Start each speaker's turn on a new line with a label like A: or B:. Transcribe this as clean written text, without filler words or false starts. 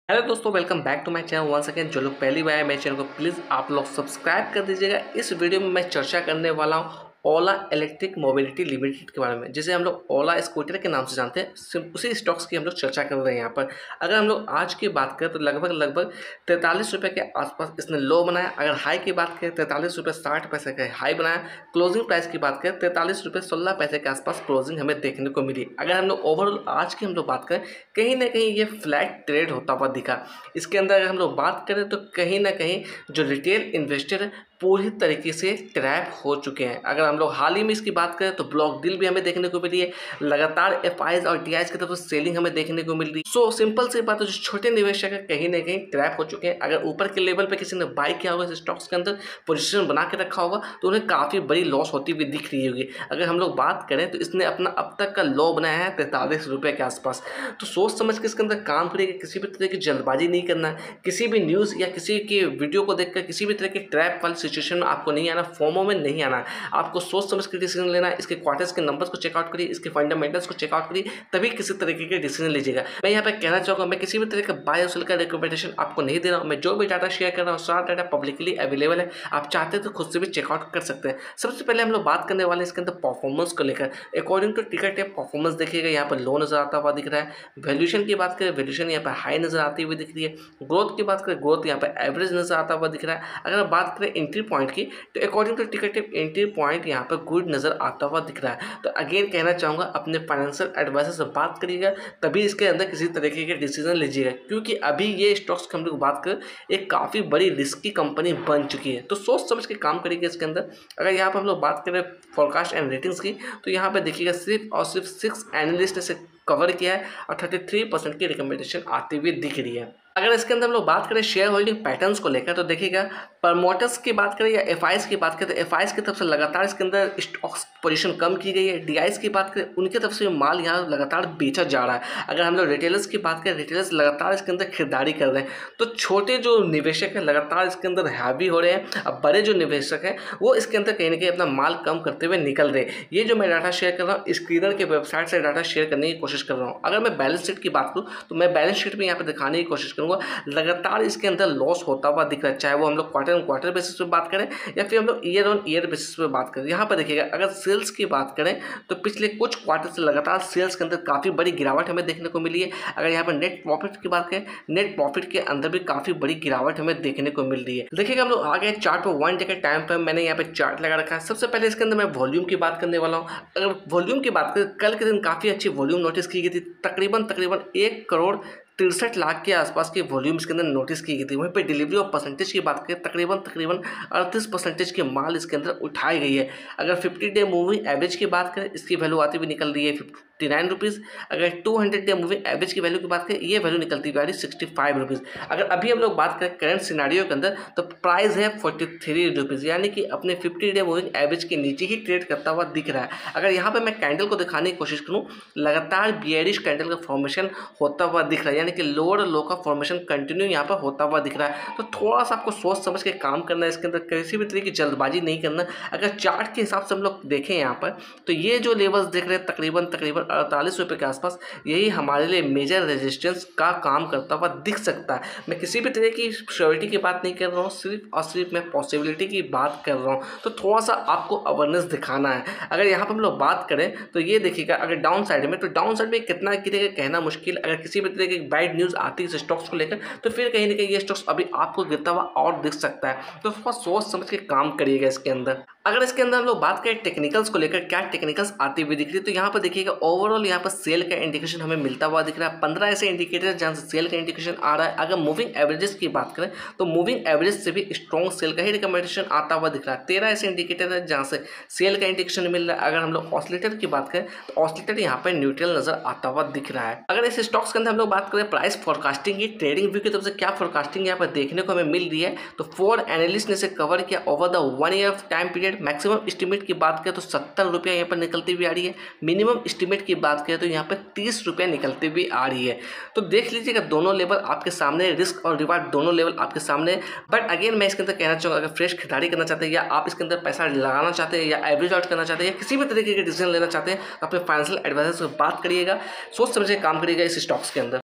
A: Hello दोस्तों, welcome back to my channel once again. जो लोग पहली बार आए मेरे चैनल को प्लीज़ आप लोग सब्सक्राइब कर दीजिएगा। इस वीडियो में मैं चर्चा करने वाला हूँ ओला इलेक्ट्रिक मोबिलिटी लिमिटेड के बारे में, जिसे हम लोग ओला स्कूटर के नाम से जानते हैं। उसी स्टॉक्स की हम लोग चर्चा कर रहे हैं यहाँ पर। अगर हम लोग आज की बात करें तो लगभग 43 रुपये के आसपास इसने लो बनाया। अगर हाई की बात करें 43 रुपये 60 पैसे का हाई बनाया। क्लोजिंग प्राइस की बात करें 43 रुपये 16 पैसे के आसपास क्लोजिंग हमें देखने को मिली। अगर हम लोग ओवरऑल आज की हम लोग बात करें, कहीं ना कहीं ये फ्लैट ट्रेड होता हुआ दिखा। इसके अंदर अगर हम लोग बात करें तो कहीं ना कहीं जो रिटेल इन्वेस्टर है पूरी तरीके से ट्रैप हो चुके हैं। अगर हम लोग हाल ही में इसकी बात करें तो ब्लॉक डील भी हमें देखने को मिली है। लगातार एफआईज और टीआईज की तरफ से सेलिंग हमें देखने को मिल रही है। सो सिंपल सी बात है, जो छोटे निवेशक है कहीं ना कहीं ट्रैप हो चुके हैं। अगर ऊपर के लेवल पे किसी ने बाई किया होगा इस स्टॉक्स के अंदर, पोजीशन बना के रखा होगा, तो उन्हें काफ़ी बड़ी लॉस होती हुई दिख रही होगी। अगर हम लोग बात करें तो इसने अपना अब तक का लो बनाया है 43 रुपये के आसपास। तो सोच समझ के इसके अंदर काम करिएगा, किसी भी तरह की जल्दबाजी नहीं करना है। किसी भी न्यूज़ या किसी की वीडियो को देखकर किसी भी तरह की ट्रैप वाली सिचुएशन में आपको नहीं आना, फोमो में नहीं आना। आपको सोच समझ के डिसीजन लेना है। इसके क्वार्टर्स के नंबर्स को चेकआउट करिए, इसके फंडामेंटल्स को चेकआउट करिए, तभी किसी तरीके के डिसीजन लीजिएगा। मैं यहाँ पे कहना चाहूँगा, मैं किसी भी तरह का बाय और सेल का रिकमेंडेशन आपको नहीं दे रहा हूँ। मैं जो भी डाटा शेयर कर रहा हूँ सारा डाटा पब्लिकली अवेलेबल है। आप चाहते हैं तो खुद से भी चेकआउट कर सकते हैं। सबसे पहले हम लोग बात करने वाले हैं इसके अंदर परफॉर्मेंस को लेकर। अकॉर्डिंग टू टिकट परफॉर्मेंस देखिएगा, यहाँ पर लो नजर आता हुआ दिख रहा है। वैल्यूएशन की बात करें, वैल्यूएशन यहाँ पर हाई नजर आती हुई दिख रही है। ग्रोथ की बात करें, ग्रोथ यहाँ पर एवरेज नजर आता हुआ दिख रहा है। अगर बात करें एंट्री पॉइंट की, तो according to ticket entry point यहाँ पर गुड नजर आता हुआ दिख रहा है। तो अगेन कहना चाहूँगा, अपने फाइनेंशियल एडवाइजर से बात करिएगा, तभी इसके अंदर किसी तरीके के डिसीजन लीजिएगा। क्योंकि अभी ये स्टॉक्स की हम लोग बात करें, एक काफ़ी बड़ी रिस्की कंपनी बन चुकी है। तो सोच समझ के काम करिएगा इसके अंदर। अगर यहाँ पर हम लोग बात करें फोरकास्ट एंड रेटिंग्स की, तो यहाँ पर देखिएगा सिर्फ और सिर्फ 6 एनालिस्ट ने इसे कवर किया है और 33% की रिकमेंडेशन आती हुई दिख रही है। अगर इसके अंदर हम लोग बात करें शेयर होल्डिंग पैटर्न्स को लेकर, तो देखिएगा प्रमोटर्स की बात करें या एफआईज की बात करें, तो एफआईज की तरफ से लगातार इसके अंदर स्टॉक्स पोजीशन कम की गई है। डीआईज की बात करें, उनकी तरफ से माल यहाँ लगातार बेचा जा रहा है। अगर हम लोग रिटेलर्स की बात करें, रिटेलर्स लगातार इसके अंदर खरीदारी कर रहे हैं। तो छोटे जो निवेशक हैं लगातार इसके अंदर हैवी हो रहे हैं। अब बड़े जो निवेशक हैं वो इसके अंदर कहीं ना कहीं अपना माल कम करते हुए निकल रहे हैं। ये जो मैं डाटा शेयर कर रहा हूँ, स्क्रीनर के वेबसाइट से डाटा शेयर करने की कोशिश कर रहा हूँ। अगर मैं बैलेंस शीट की बात करूँ तो मैं बैलेंस शीट में यहाँ पर दिखाने की कोशिश करूँगा, लगातार इसके अंदर लॉस होता हुआ दिख रहा है। चाहे वो हम लोग क्वार्टर ऑन क्वार्टर बेसिस पे बात करें या फिर हम लोग ईयर ऑन ईयर बेसिस पे बात करें। यहाँ पर देखिएगा, अगर सेल्स की बात करें तो पिछले कुछ क्वार्टर से लगातार सेल्स के अंदर काफ़ी बड़ी गिरावट हमें देखने को मिली है। अगर यहाँ पर नेट प्रॉफिट की बात करें, नेट प्रॉफिट के अंदर भी काफ़ी बड़ी गिरावट हमें देखने को मिल रही है। देखिएगा, हम लोग आगे चार्ट पर 1 डे के टाइम पर मैंने यहाँ पे चार्ट लगा रखा है। सबसे पहले इसके अंदर मैं वॉल्यूम की बात करने वाला हूँ। अगर वॉल्यूम की बात करें, कल के दिन काफ़ी अच्छी वॉल्यूम नोटिस की गई थी। तकरीबन 1 करोड़ 63 लाख के आसपास की वॉल्यूम इसके अंदर नोटिस की गई थी। वहीं पे डिलीवरी ऑफ परसेंटेज की बात करें, तकरीबन 38% की माल इसके अंदर उठाई गई है। अगर 50 डे मूविंग एवरेज की बात करें, इसकी वैल्यू आती हुई निकल रही है 59 रुपीज़। अगर 200 डे मूविंग एवरेज की वैल्यू की बात करें, ये वैल्यू निकलती हुई 65 रुपीज़। अगर अभी हम लोग बात करें करंट सिनारियो के अंदर, तो प्राइस है 43 रुपीज़, यानी कि अपने 50 डे मूविंग एवरेज के नीचे ही ट्रेड करता हुआ दिख रहा है। अगर यहाँ पर मैं कैंडल को दिखाने की कोशिश करूँ, लगातार बियरिश कैंडल का फॉर्मेशन होता हुआ दिख रहा है, यानी कि लोअर लो का फॉर्मेशन कंटिन्यू यहाँ पर होता हुआ दिख रहा है। तो थोड़ा सा आपको सोच समझ के काम करना है, इसके अंदर किसी भी तरह की जल्दबाजी नहीं करना। अगर चार्ट के हिसाब से हम लोग देखें यहाँ पर, तो ये जो लेवल्स देख रहे हैं तकरीबन 48 रुपये के आसपास, यही हमारे लिए मेजर रेजिस्टेंस का काम करता हुआ दिख सकता है। मैं किसी भी तरह की श्योरिटी की बात नहीं कर रहा हूँ, सिर्फ और सिर्फ मैं पॉसिबिलिटी की बात कर रहा हूँ। तो थोड़ा सा आपको अवेयरनेस दिखाना है। अगर यहाँ पर हम लोग बात करें तो ये देखिएगा, अगर डाउन साइड में, तो डाउन साइड में कितना गिरेगा कहना मुश्किल। अगर किसी भी तरह की बैड न्यूज़ आती है स्टॉक्स को लेकर, तो फिर कहीं ना कहीं ये स्टॉक्स अभी आपको गिरता हुआ और दिख सकता है। तो थोड़ा सोच समझ के काम करिएगा इसके अंदर। अगर इसके अंदर हम लोग बात करें टेक्निकल्स को लेकर, क्या टेक्निकल्स आती हुई दिख रही है, तो यहाँ पर देखिएगा ओवरऑल यहाँ पर सेल का इंडिकेशन हमें मिलता हुआ दिख रहा है। 15 ऐसे इंडिकेटर जहाँ से सेल का इंडिकेशन आ रहा है। अगर मूविंग एवरेजेस की बात करें तो मूविंग एवरेज से भी स्ट्रॉन्ग सेल का ही रिकमेंडेशन आता हुआ दिख रहा है। 13 ऐसे इंडिकेटर है जहाँ से सेल का इंडिकेशन मिल रहा है। अगर हम लोग ऑसिलेटर की बात करें तो ऑसिलेटर यहाँ पर न्यूट्रल नजर आता हुआ दिख रहा है। अगर इस स्टॉक्स के अंदर हम लोग बात करें प्राइस फोरकास्टिंग की, ट्रेडिंग व्यू की तरफ से क्या फोरकास्टिंग यहाँ पर देखने को हमें मिल रही है, तो 4 एनालिस्ट ने इसे कवर किया over the 1 year time period. Maximum estimate की बात करें तो 70 रुपया यहाँ पर निकलती हुई आ रही है। मिनिमम एस्टिमेट की बात करें तो यहाँ पर 30 रुपया निकलती हुई आ रही है। तो देख लीजिएगा, दोनों लेवल आपके सामने, रिस्क और रिवार्ड दोनों लेवल आपके सामने। बट अगेन मैं इसके अंदर कहना चाहूँगा, अगर फ्रेश खरीदारी करना चाहते हैं या आप इसके अंदर पैसा लगाना चाहते हैं या एवरेज आउट करना चाहते हैं या किसी भी तरीके के डिसीजन लेना चाहते हैं, तो अपने फाइनेंशियल एडवाइजर से बात करिएगा, सोच समझ के काम करिएगा इस स्टॉक्स के अंदर।